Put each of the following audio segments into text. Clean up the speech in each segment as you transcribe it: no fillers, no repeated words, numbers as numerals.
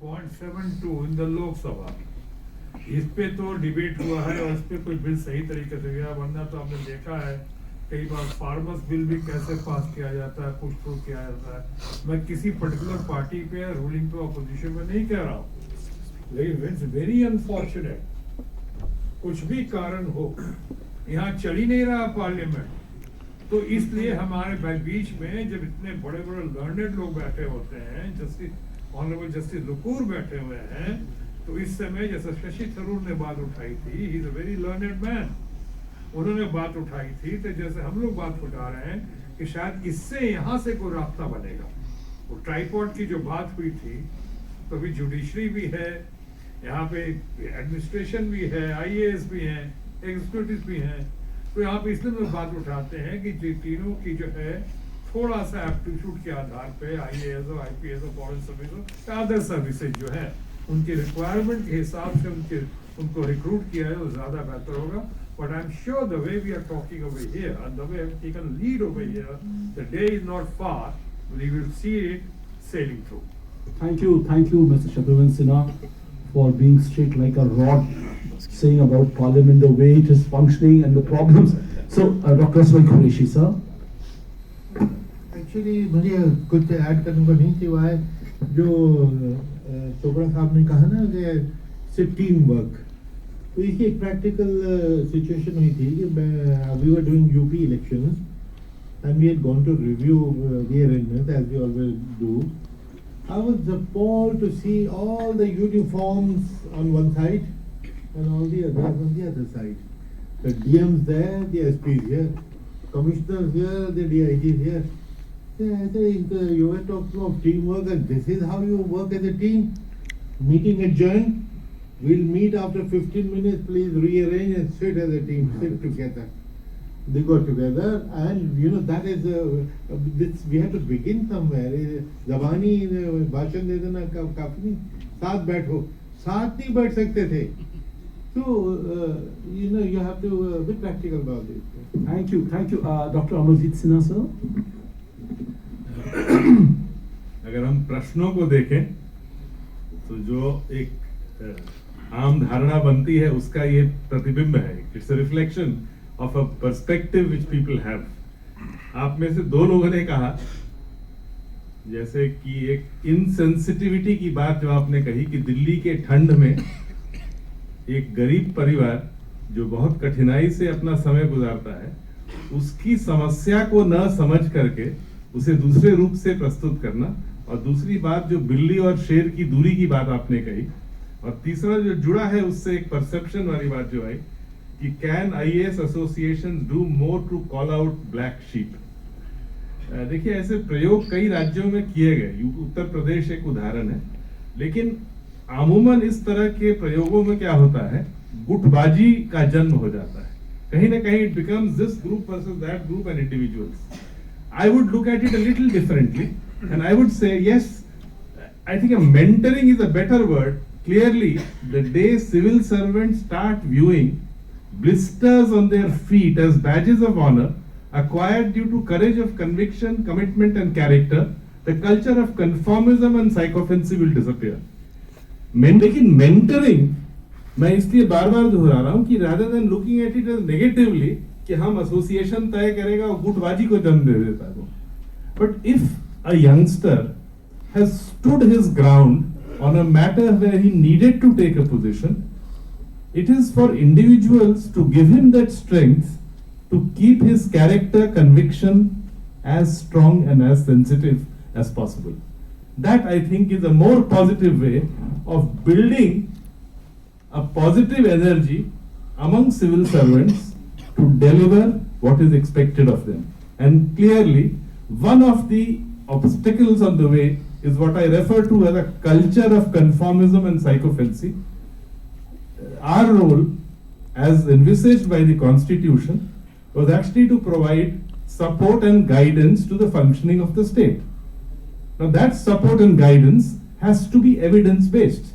0.72 in the Lok Sabha. इस पे तो डिबेट हुआ है और इस पे कोई बिल सही तरीके से गया, वरना तो हमने देखा है कई बार फार्मर्स बिल भी कैसे पास किया जाता है, पुश थ्रू किया जाता है। मैं किसी पर्टिकुलर पार्टी पे, रूलिंग पे, अपोजिशन में नहीं कह रहा हूँ, लेकिन इट्स वेरी अनफॉर्चुनेट, कुछ भी कारण हो, यहाँ चल ही नहीं रहा पार्लियामेंट। तो इसलिए हमारे बीच में जब इतने बड़े बड़े लर्नेड लोग बैठे होते हैं, जस्टिस ऑनरेबल जस्टिस लुकूर बैठे हुए हैं, तो इस समय जैसे शशि थरूर ने बात उठाई थी, he is a very learned man, उन्होंने बात उठाई थी, तो जैसे हम लोग बात उठा रहे हैं कि शायद इससे यहाँ से कोई रास्ता बनेगा। वो ट्राइपॉड की जो बात हुई थी, तो अभी जुडिशरी भी है, यहाँ पे एडमिनिस्ट्रेशन भी है, IAS भी हैं, एग्जीक्यूटिव भी हैं, तो यहाँ पे इसलिए हम बात उठाते हैं कि तीनों की जो है थोड़ा सा एप्टीट्यूड के आधार पे IAS हो, IPS हो, फॉरेन सर्विस हो, अदर सर्विसेज जो है उनके रिक्वायरमेंट के हिसाब से उनको रिक्रूट किया है, वो ज्यादा बेहतर होगा। But I'm sure the way we are talking over here and the way I've taken lead over here, the day is not far, we will see it sailing through. Thank you, Mr. Shatrughan Sinha, for being straight like a rod, saying about Parliament, the way it is functioning and the problems. So, Dr. Aswai Qureshi, sir. Actually, मुझे कुछ add करने को नहीं सिवाय जो चोपड़ा साहब ने कहा ना कि टीम वर्क, तो इसकी एक प्रैक्टिकल सिचुएशन हुई थी कि we were doing UP elections and we had gone to review the arrangements as we always do. I was appalled to see all the uniforms on one side and all the others on the other side. The DMs there, the SPs here, commissioners here, the DIGs here. I think you were talking of teamwork and this is how you work as a team. Meeting adjourned. We'll meet after 15 minutes, please rearrange and sit as a team, sit together. They got together and that is, this, we have to begin somewhere. Zabani भाषण दे देना काफी नहीं, साथ बैठो, साथ नहीं बैठ सकते थे. So, you have to be practical about it. Thank you, Dr. Amarjeet Sinha, sir. अगर हम प्रश्नों को देखें तो जो एक आम धारणा बनती है उसका ये प्रतिबिंब है. It's a reflection of a perspective which people have. आप में से दो लोगों ने कहा जैसे कि एक इनसेंसिटिविटी की बात जो आपने कही कि दिल्ली के ठंड में एक गरीब परिवार जो बहुत कठिनाई से अपना समय गुजारता है उसकी समस्या को न समझ करके उसे दूसरे रूप से प्रस्तुत करना, और दूसरी बात जो बिल्ली और शेर की दूरी की बात आपने कही, और तीसरा जो जुड़ा है उससे एक परसेप्शन वाली बात जो आई कि can IAS association do more to call out black sheep. देखिए ऐसे प्रयोग कई राज्यों में किए गए, उत्तर प्रदेश एक उदाहरण है, लेकिन अमूमन इस तरह के प्रयोगों में क्या होता है, गुटबाजी का जन्म हो जाता है. कहीं ना कहीं it becomes this group versus that group and individuals. I would look at it a little differently and I would say yes, I think a mentoring is a better word. Clearly, the day civil servants start viewing blisters on their feet as badges of honor acquired due to courage of conviction, commitment and character, the culture of conformism and psychophancy will disappear. लेकिन mentoring मैं इसलिए बार बार दोहरा रहा हूं कि rather than looking at it as negatively कि हम association तय करेगा और गुटबाजी को जन्म दे देता है, but if a youngster has stood his ground on a matter where he needed to take a position, it is for individuals to give him that strength to keep his character conviction as strong and as sensitive as possible. That I think is a more positive way of building a positive energy among civil servants to deliver what is expected of them. And clearly, one of the obstacles on the way is what I refer to as a culture of conformism and psychophancy. Our role, as envisaged by the Constitution, was actually to provide support and guidance to the functioning of the state. Now that support and guidance has to be evidence-based.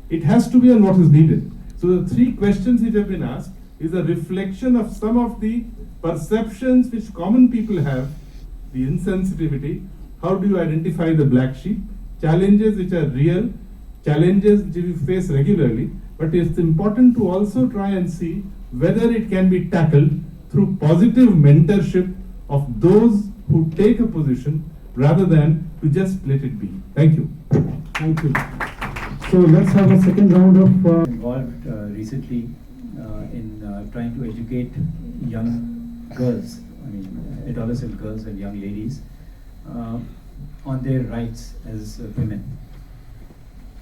It has to be on what is needed. So the three questions which have been asked is a reflection of some of the perceptions which common people have, the insensitivity, how do you identify the black sheep, challenges which are real, challenges which we face regularly, but it's important to also try and see whether it can be tackled through positive mentorship of those who take a position rather than to just let it be. Thank you. Thank you. So let's have a second round of. Involved recently in trying to educate young girls, I mean adolescent girls and young ladies, on their rights as women.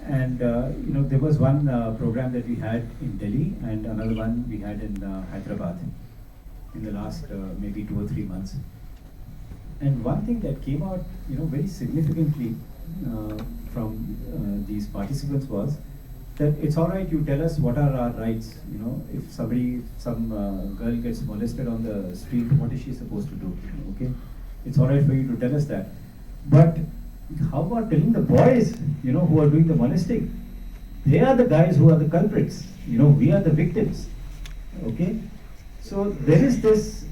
And there was one program that we had in Delhi and another one we had in Hyderabad in the last maybe 2 or 3 months. And one thing that came out, very significantly from these participants was that it's all right, you tell us what are our rights. If some girl gets molested on the street, what is she supposed to do? Okay, it's all right for you to tell us that. But how about telling the boys, who are doing the molesting? They are the guys who are the culprits. We are the victims. Okay, so there is this,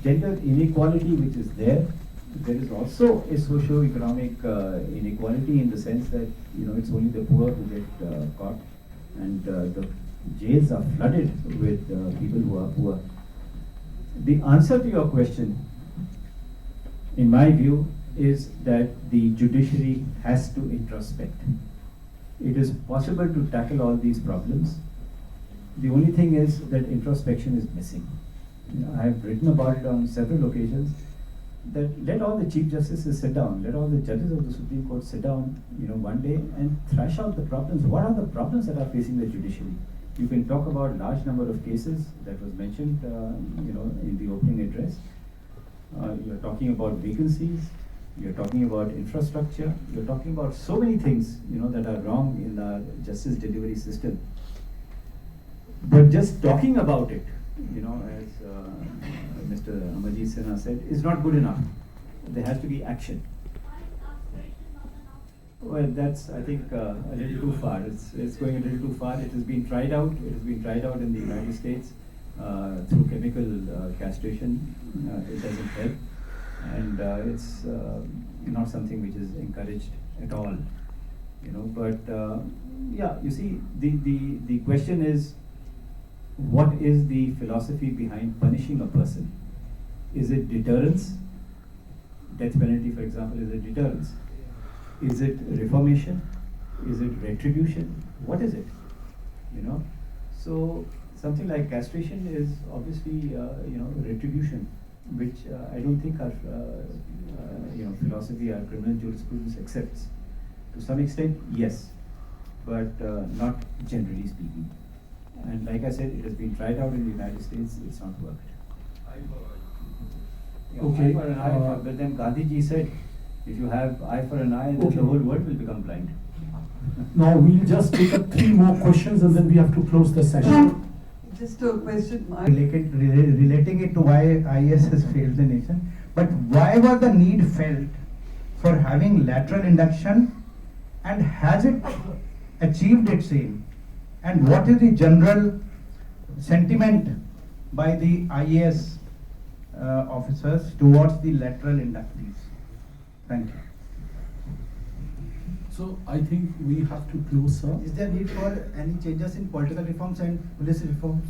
gender inequality which is there. There is also a socio-economic inequality in the sense that it's only the poor who get caught, and the jails are flooded with people who are poor. The answer to your question, in my view, is that the judiciary has to introspect. It is possible to tackle all these problems. The only thing is that introspection is missing. I have written about it on several occasions, that let all the Chief Justices sit down, let all the judges of the Supreme Court sit down, one day and thrash out the problems. What are the problems that are facing the judiciary? You can talk about large number of cases that was mentioned, in the opening address. You're talking about vacancies, you're talking about infrastructure, you're talking about so many things, that are wrong in the justice delivery system. But just talking about it, as Mr. Amarjit Sinha said, is not good enough. There has to be action. Well, that's, I think, a little too far. It's going a little too far. It has been tried out. It has been tried out in the United States through chemical castration. It doesn't help, and it's not something which is encouraged at all. But yeah, you see, the question is, what is the philosophy behind punishing a person? Is it deterrence? Death penalty, for example, is it deterrence? Is it reformation? Is it retribution? What is it? So something like castration is obviously retribution, which I don't think our philosophy, our criminal jurisprudence accepts. To some extent, yes, but not generally speaking. And like I said, it has been tried out in the United States. It's not worked. Okay. Eye for an eye. But then Gandhiji said, if you have eye for an eye, then Okay. the whole world will become blind. Now we'll just take up 3 more questions and then we have to close the session. Just a question. Relating it to why Ias has failed the nation, but why was the need felt for having lateral induction, and has it achieved its aim? And what is the general sentiment by the IAS officers towards the lateral inductees? Thank you. So I think we have to close, sir. Is there need for any changes in political reforms and police reforms?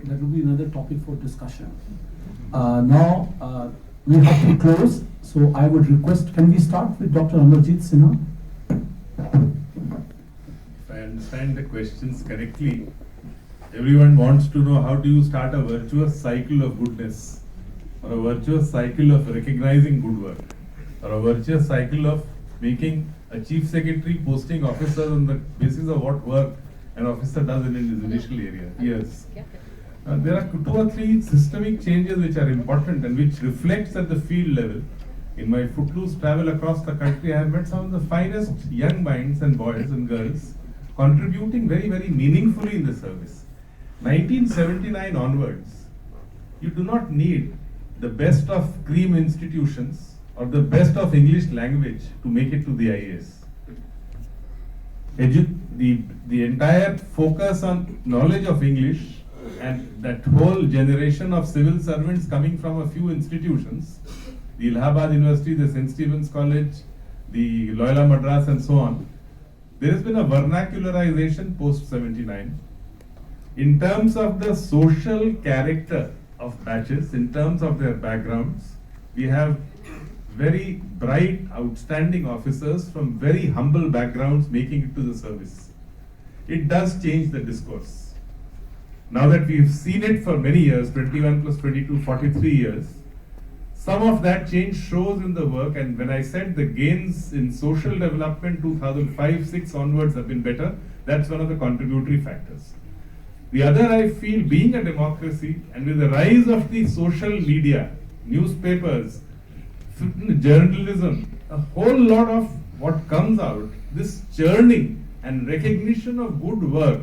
That will be another topic for discussion. Now we have to close. So I would request, can we start with Dr. Amarjit Sinha? If I understand the questions correctly, everyone wants to know how do you start a virtuous cycle of goodness, or a virtuous cycle of recognizing good work, or a virtuous cycle of making a chief secretary posting officers on the basis of what work an officer does in his initial area. Yes. There are 2 or 3 systemic changes which are important and which reflects at the field level. In my footloose travel across the country, I have met some of the finest young minds and boys and girls contributing very, very meaningfully in the service. 1979 onwards, you do not need the best of cream institutions or the best of English language to make it to the IAS. The entire focus on knowledge of English and that whole generation of civil servants coming from a few institutions, the Allahabad University, the St. Stephen's College, the Loyola Madras and so on, there has been a vernacularization post 79. In terms of the social character of batches, in terms of their backgrounds, we have very bright, outstanding officers from very humble backgrounds making it to the service. It does change the discourse. Now that we've seen it for many years, 21 plus 22, 43 years, some of that change shows in the work, and when I said the gains in social development 2005-6 onwards have been better, that's one of the contributory factors. The other, I feel, being a democracy and with the rise of the social media, newspapers, journalism, a whole lot of what comes out, this churning and recognition of good work,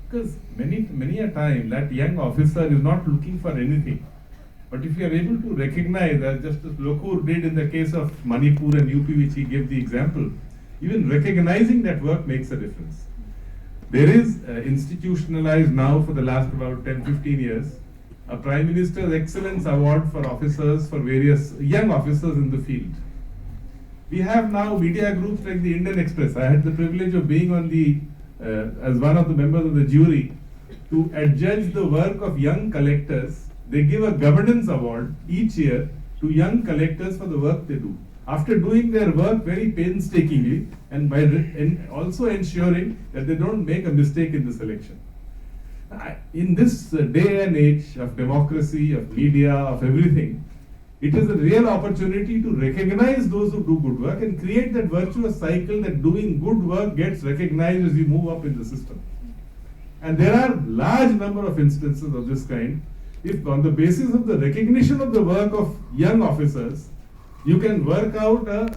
because many a time that young officer is not looking for anything. But if you are able to recognize, as Justice Lokur did in the case of Manipur and UP, which he gave the example, even recognizing that work makes a difference. There is institutionalized now for the last about 10-15 years, a Prime Minister's Excellence Award for officers, for various young officers in the field. We have now media groups like the Indian Express. I had the privilege of being on the, as one of the members of the jury, to adjudge the work of young collectors. They give a governance award each year to young collectors for the work they do. After doing their work very painstakingly and by also ensuring that they don't make a mistake in the selection. In this day and age of democracy, of media, of everything, it is a real opportunity to recognize those who do good work and create that virtuous cycle that doing good work gets recognized as you move up in the system. And there are large number of instances of this kind. If on the basis of the recognition of the work of young officers, you can work out a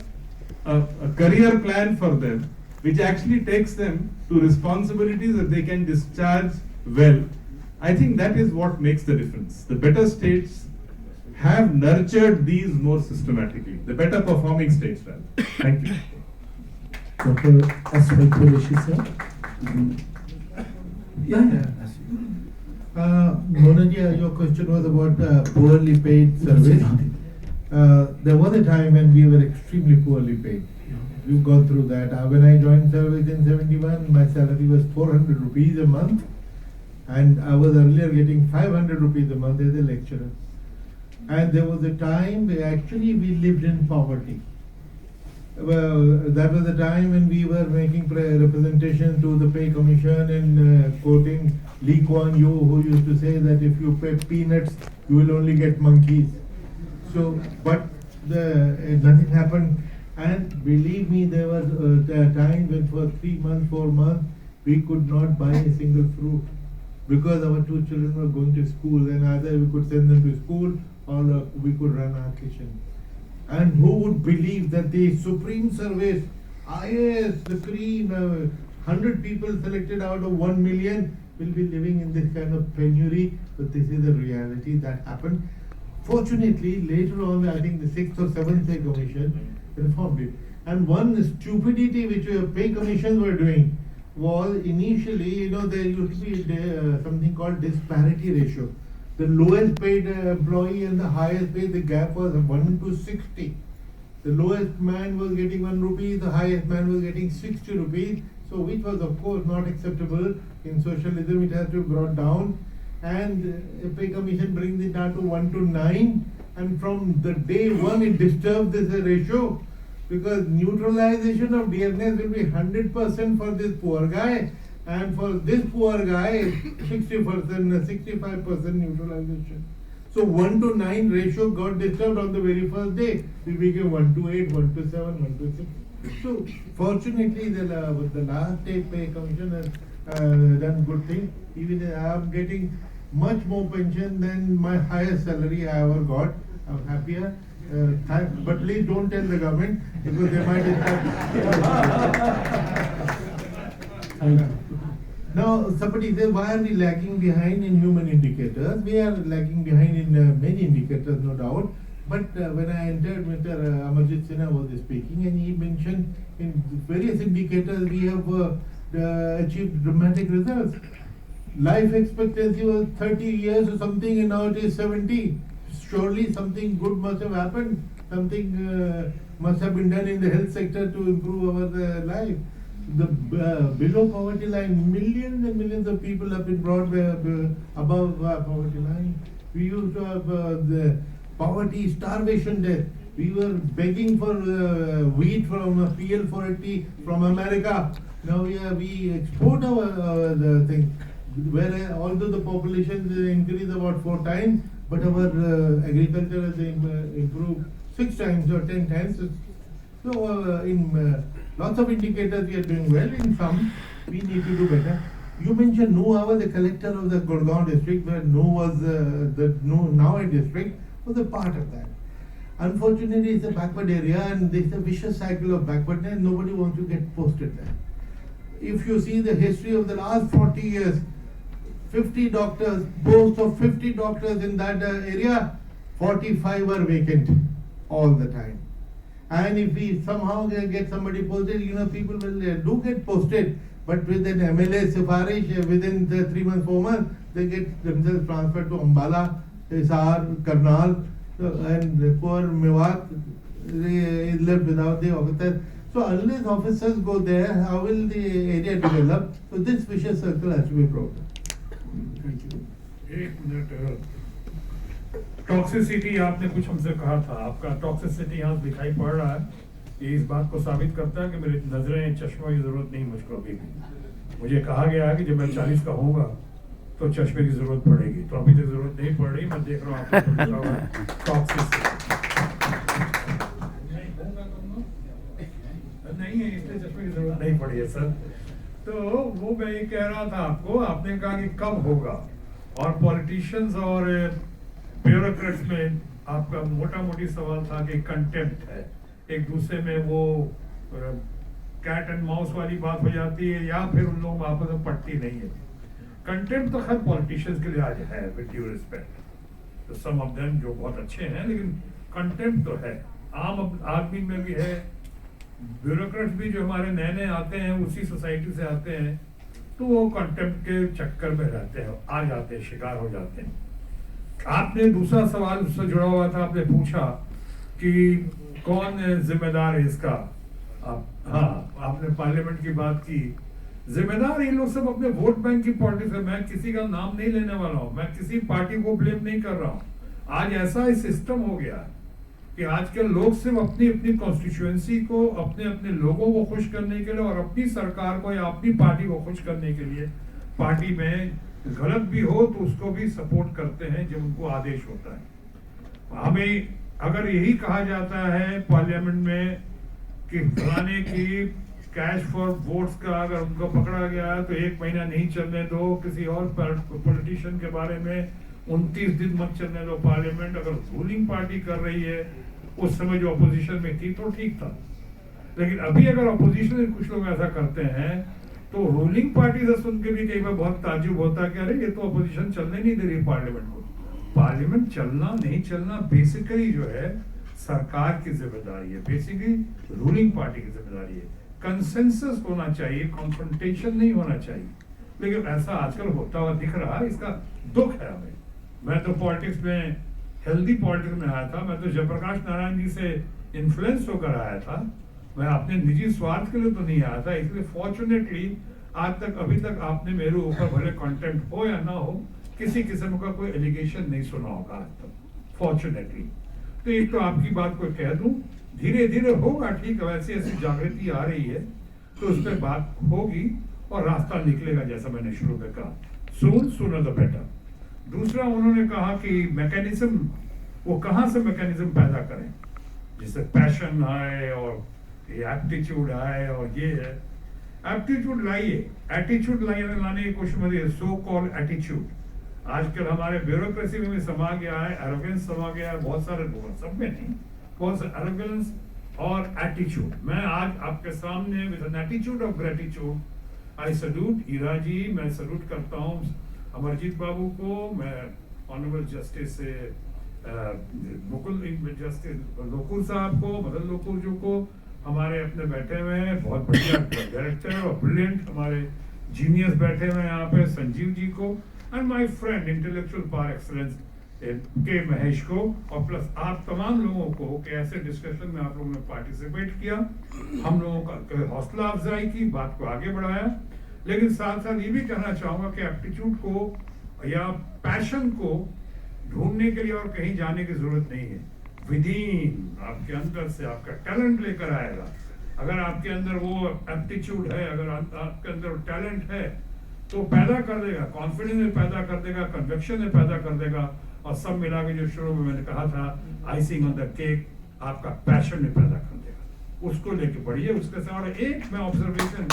career plan for them, which actually takes them to responsibilities that they can discharge well. I think that is what makes the difference. The better states have nurtured these more systematically, the better performing states rather. Thank you. Dr. Ias Failed The Nation, sir. Monaji, your question was about poorly paid service. There was a time when we were extremely poorly paid. We've gone through that. When I joined service in 71, my salary was 400 rupees a month, and I was earlier getting 500 rupees a month as a lecturer. And there was a time where actually we lived in poverty. Well, that was the time when we were making representation to the pay commission and quoting Lee Kuan Yew, who used to say that if you pay peanuts, you will only get monkeys. So, but nothing happened. And believe me, there was a time when for 3 months, 4 months, we could not buy a single fruit because our 2 children were going to school, and either we could send them to school or we could run our kitchen. And who would believe that the Supreme Service, Ias, the cream, 100 people selected out of 1 million will be living in this kind of penury, but this is the reality that happened. Fortunately, later on, I think the 6th or 7th Pay Commission reformed it. And one stupidity which pay commissions were doing was initially, there used to be something called disparity ratio. The lowest paid employee and the highest paid, the gap was 1 to 60. The lowest man was getting 1 rupee, the highest man was getting 60 rupees. So which was of course not acceptable. In socialism it has to be brought down. And a pay commission brings it down to 1 to 9. And from the day one it disturbs this ratio, because neutralization of dearness will be 100% for this poor guy. And for this poor guy, 60%, 65% neutralization. So 1 to 9 ratio got disturbed on the very first day. We became 1 to 8, 1 to 7, 1 to 6. So fortunately, the last day pay commission has done good thing. Even I am getting much more pension than my highest salary I ever got. I'm happier. But please don't tell the government, because they might Thank you. Now, somebody says, why are we lagging behind in human indicators? We are lagging behind in many indicators, no doubt. But when I entered, Mr. Amarjit Sinha was speaking, and he mentioned in various indicators we have achieved dramatic results. Life expectancy was 30 years or something, and now it is 70. Surely something good must have happened. Something must have been done in the health sector to improve our life. The below poverty line, millions and millions of people have been brought above poverty line. We used to have the poverty, starvation death. We were begging for wheat from PL 480 from America. Now we export our the thing. Where although the population increased about 4 times, but our agriculture has improved 6 times or 10 times. So in lots of indicators we are doing well. In some we need to do better. You mentioned Nuh, the collector of the Gurgaon district, where Nuh was the Now district was a part of that. Unfortunately, it's a backward area, and there's a vicious cycle of backwardness. Nobody wants to get posted there. If you see the history of the last 40 years, 50 doctors, boast of 50 doctors in that area, 45 were vacant all the time. And if we somehow get somebody posted, people will do get posted, but with an MLA Sifarish, within the 3 months, 4 months, they get themselves transferred to Ambala, Hisar, Karnal, and poor Mewat is left without the officers. So unless officers go there, how will the area develop? So this vicious circle has to be broken. Thank you. 1 minute toxicity आपने कुछ हमसे कहा था, आपका toxicity यहाँ दिखाई पड़ रहा है। ये इस बात को साबित करता है कि मेरी नजरें चश्मा की जरूरत नहीं मुझको अभी भी। मुझे कहा गया है कि जब मैं 40 का होऊंगा तो चश्मे की जरूरत पड़ेगी, तो अभी तक जरूरत नहीं पड़ रही। मैं देख रहा हूँ आपको टॉक्सिसिटी नहीं है, इसलिए चश्मे की जरूरत नहीं पड़ी है सर। तो वो मैं ये कह रहा था आपको, आपने कहा कि कब होगा, और पॉलिटिशियंस और ब्यूरोक्रेट्स में आपका मोटा मोटी सवाल था कि कंटेम्प्ट है, एक दूसरे में वो कैट एंड माउस वाली बात हो जाती है, या फिर उन लोगों आपस में पटती नहीं है। कंटेम्प्ट तो खैर पॉलिटिशियंस के लिए आज है, विद ड्यू रिस्पेक्ट, तो सम ऑफ देम जो बहुत अच्छे हैं, लेकिन कंटेम्प्ट तो है, आम आदमी में भी है। ब्यूरोक्रेट्स भी जो हमारे नए नए आते हैं, उसी सोसाइटी से आते हैं, तो वो कंटेम्प्ट के चक्कर में रहते हैं, आ जाते हैं, शिकार हो जाते हैं। आपने दूसरा सवाल उससे जुड़ा हुआ था, आपने पूछा कि कौन जिम्मेदार है इसका। हाँ, आपने पार्लियामेंट की बात की, जिम्मेदार ये लोग सब अपने वोट बैंक की पॉलिटिक्स है। मैं किसी का नाम नहीं लेने वाला हूँ, मैं किसी पार्टी को ब्लेम नहीं कर रहा हूँ। आज ऐसा सिस्टम हो गया है कि आजकल लोग सिर्फ अपनी अपनी कॉन्स्टिट्यूएंसी को, अपने अपने लोगों को खुश करने के लिए और अपनी सरकार को या अपनी पार्टी को खुश करने के लिए, पार्टी में गलत भी हो तो उसको भी सपोर्ट करते हैं जब उनको आदेश होता है। हमें अगर यही कहा जाता है पार्लियामेंट में कि फलाने की कैश फॉर वोट्स का अगर उनको पकड़ा गया है तो 1 महीना नहीं चलने दो, किसी और पॉलिटिशियन के बारे में 29 दिन मत चलने दो पार्लियामेंट। अगर रूलिंग पार्टी कर रही है, उस समय जो अपोजिशन में थी तो ठीक था, लेकिन अभी अगर अपोजिशन में कुछ लोग ऐसा करते हैं तो रूलिंग पार्टी से सुन के भी कई बार बहुत ताज्जुब होता है कि अरे ये तो अपोजिशन चलने नहीं दे रही पार्लियामेंट को। पार्लियामेंट चलना नहीं चलना बेसिकली जो है सरकार की जिम्मेदारी है, बेसिकली रूलिंग पार्टी की जिम्मेदारी है। कंसेंसस होना चाहिए, कॉन्फ्रंटेशन नहीं होना चाहिए, लेकिन ऐसा आजकल होता हुआ दिख रहा है, इसका दुख है हमें। मैं तो पॉलिटिक्स में, हेल्दी पॉलिटिक्स में आया था, मैं तो जयप्रकाश नारायण जी से इन्फ्लुएंस होकर आया था, मैं अपने निजी स्वार्थ के लिए तो नहीं आया था। इसलिए फॉर्चुनेटली आज तक, अभी तक आपने मेरे ऊपर भले कंटेम्प्ट हो या ना हो, किसी किस्म का कोई एलिगेशन नहीं सुना होगा आज तक, फॉर्चुनेटली। तो एक तो आपकी बात को कह दूं, धीरे धीरे होगा, ठीक है, वैसे ऐसी जागृति आ रही है तो उस पर बात होगी और रास्ता निकलेगा, जैसा मैंने शुरू में कहा, सूनर द बेटर। दूसरा उन्होंने कहा कि मैकेनिज्म, वो कहाँ से मैकेनिज्म पैदा करें जिससे पैशन आए और एप्टीट्यूड आए, और ये है एप्टीट्यूड लाइए, एटीट्यूड लाने की कोशिश मत, सो कॉल्ड एटीट्यूड आजकल हमारे ब्यूरोक्रेसी में भी समा गया है, एरोगेंस समा गया है, बहुत सारे लोग, सब में नहीं, बहुत सारे एरोगेंस और एटीट्यूड। मैं आज आपके सामने with an attitude of gratitude I salute Ira ji, मैं सल्यूट करता हूँ अमरजीत बाबू को, मैं ऑनरेबल जस्टिस लोकुर साहब को, मदन लोकुर जी को, हमारे अपने बैठे हुए हैं बहुत बढ़िया डायरेक्टर और ब्रिलियंट हमारे जीनियस बैठे हुए हैं यहाँ पे, संजीव जी को, and my friend intellectual par excellence के महेश को और प्लस आप तमाम लोगों को कि ऐसे डिस्कशन में आप लोगों ने पार्टिसिपेट किया, हम लोगों का हौसला अफजाई की, बात को आगे बढ़ाया। लेकिन साथ साथ ये भी कहना चाहूंगा कि एप्टीट्यूड को या पैशन को ढूंढने के लिए और कहीं जाने की जरूरत नहीं है। विदिन आपके अंदर से आपका टैलेंट लेकर आएगा। अगर आपके अंदर वो एप्टीट्यूड है, अगर आपके अंदर टैलेंट है तो पैदा कर देगा, कॉन्फिडेंस में पैदा कर देगा, कन्विक्शन में पैदा कर देगा, और सब मिला के जो शुरू में मैंने कहा था आइसिंग ऑन द केक आपका पैशन में पैदा कर देगा। उसको लेके बढ़िए उसके साथ। और एक मैं ऑब्जर्वेशन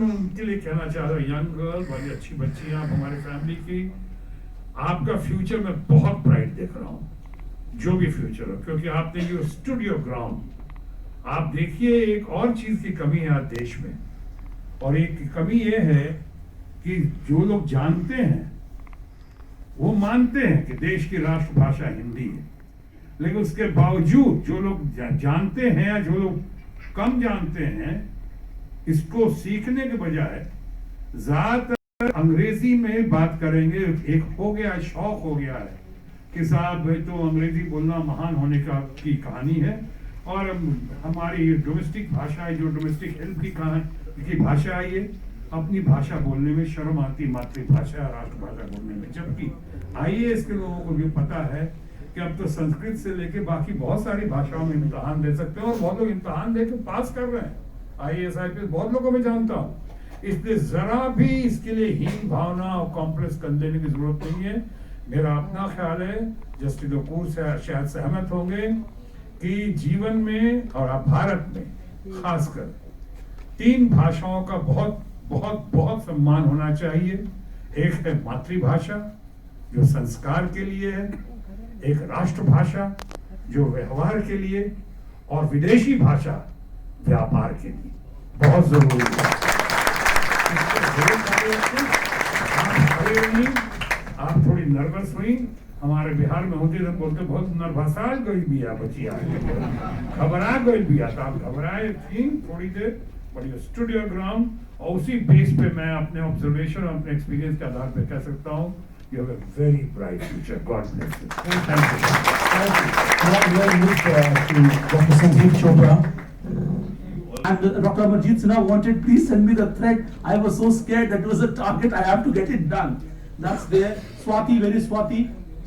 उनके लिए कहना चाह रहा हूँ, यंग गर्ल, बड़ी अच्छी बच्ची हैं आप हमारी फैमिली की, आपका फ्यूचर मैं बहुत ब्राइट देख रहा हूँ, जो भी फ्यूचर हो, क्योंकि आपने यू स्टूड योर ग्राउंड। आप देखिए एक और चीज की कमी है आज देश में, और एक कमी ये है कि जो लोग जानते हैं वो मानते हैं कि देश की राष्ट्रभाषा हिंदी है, लेकिन उसके बावजूद जो लोग जानते हैं या जो लोग कम जानते हैं, इसको सीखने के बजाय ज्यादातर अंग्रेजी में बात करेंगे। एक हो गया शौक हो गया है कि साहब भाई तो अंग्रेजी बोलना महान होने की कहानी है, और हमारी डोमेस्टिक भाषा है, जो डोमेस्टिक हेल्थ की भाषा है, ये अपनी भाषा बोलने में शर्म आती, मातृभाषा राष्ट्रभाषा बोलने में। जबकि आईएएस के लोगों को भी पता है कि अब तो संस्कृत से लेके बाकी बहुत सारी भाषाओं में इम्तिहान दे सकते हैं, और बहुत लोग इम्तिहान देकर पास कर रहे हैं। आईएएस आईपीएस बहुत लोगों में जानता हूँ, इसलिए जरा भी इसके लिए हीन भावना और कॉम्प्लेक्स कर लेने की जरूरत नहीं है। मेरा अपना ख्याल है, जस्टिस कपूर से शायद सहमत होंगे कि जीवन में और भारत में खासकर 3 भाषाओं का बहुत बहुत बहुत सम्मान होना चाहिए। एक है मातृभाषा जो संस्कार के लिए है, एक राष्ट्रभाषा जो व्यवहार के लिए, और विदेशी भाषा व्यापार के लिए बहुत जरूरी है। आप थोड़ी नर्वस हुई, हमारे बिहार में होते थे बोलते बहुत नर्वसा गई बिया बचिया, घबरा गई बिया, तो आप घबराए थी थोड़ी देर, but you stood your ground. और उसी बेस पे मैं अपने ऑब्जर्वेशन और अपने एक्सपीरियंस के आधार पे कह सकता हूँ you have a very bright future. God bless you. Thank you. Dr. Sanjeev Chopra. And Dr. Amarjeet Sinha wanted, please send me the thread. I was so scared that it was a target. I have to get it done. That's there. Swati, where is Swati?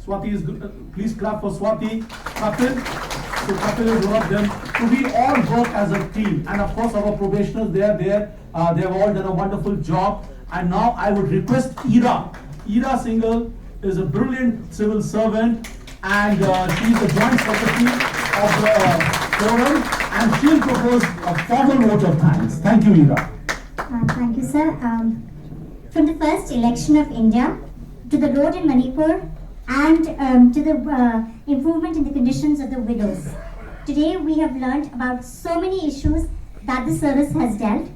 Swati is good. Please clap for Swati. Kapil. So Kapil is one of them. So we all work as a team. And of course our probationers, they are there. They have all done a wonderful job. And now I would request Ira. Ira Singhal is a brilliant civil servant. And she is the joint secretary of the forum. And she'll propose a formal vote of thanks. Thank you, Ira. Thank you, sir. From the first election of India to the road in Manipur and to the improvement in the conditions of the widows, today we have learned about so many issues that the service has dealt.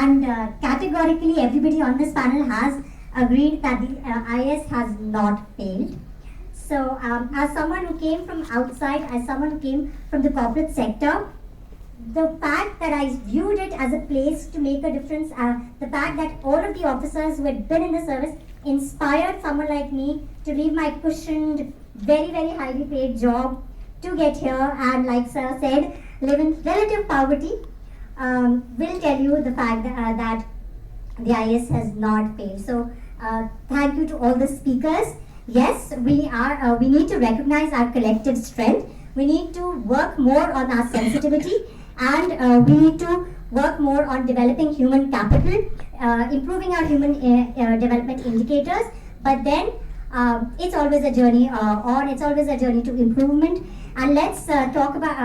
And categorically, everybody on this panel has agreed that the IS has not failed. So, as someone who came from outside, as someone who came from the corporate sector, the fact that I viewed it as a place to make a difference, the fact that all of the officers who had been in the service inspired someone like me to leave my cushioned, very, very highly paid job to get here and, like sir said, live in relative poverty, will tell you the fact that the IS has not failed. So, thank you to all the speakers. Yes, we need to recognize our collective strength. We need to work more on our sensitivity, and we need to work more on developing human capital, improving our human development indicators. But then it's always a journey on. It's always a journey to improvement. And let's talk about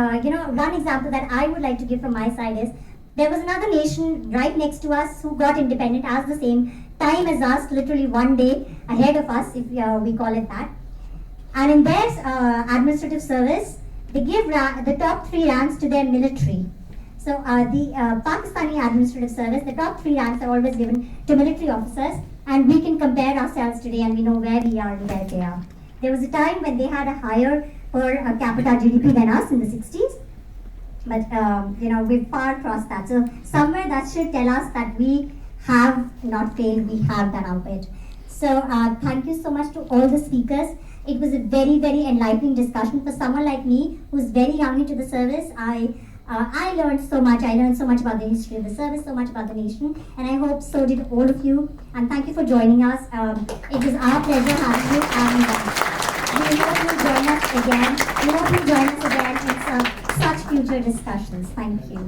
one example that I would like to give from my side is there was another nation right next to us who got independent at the same time as us, literally one day ahead of us, if we call it that. And in their administrative service, they give the top 3 ranks to their military. So the Pakistani administrative service, the top 3 ranks are always given to military officers, and we can compare ourselves today and we know where we are and where they are. There was a time when they had a higher per capita GDP than us in the 60s, but we've far crossed that. So somewhere that should tell us that we have not failed, we have done our bit. So thank you so much to all the speakers. It was a very, very enlightening discussion. For someone like me, who's very young into the service, I learned so much. I learned so much about the history of the service, so much about the nation, and I hope so did all of you. And thank you for joining us. It was our pleasure having you, and we hope you'll join us again. We hope you'll join us again in such future discussions. Thank you.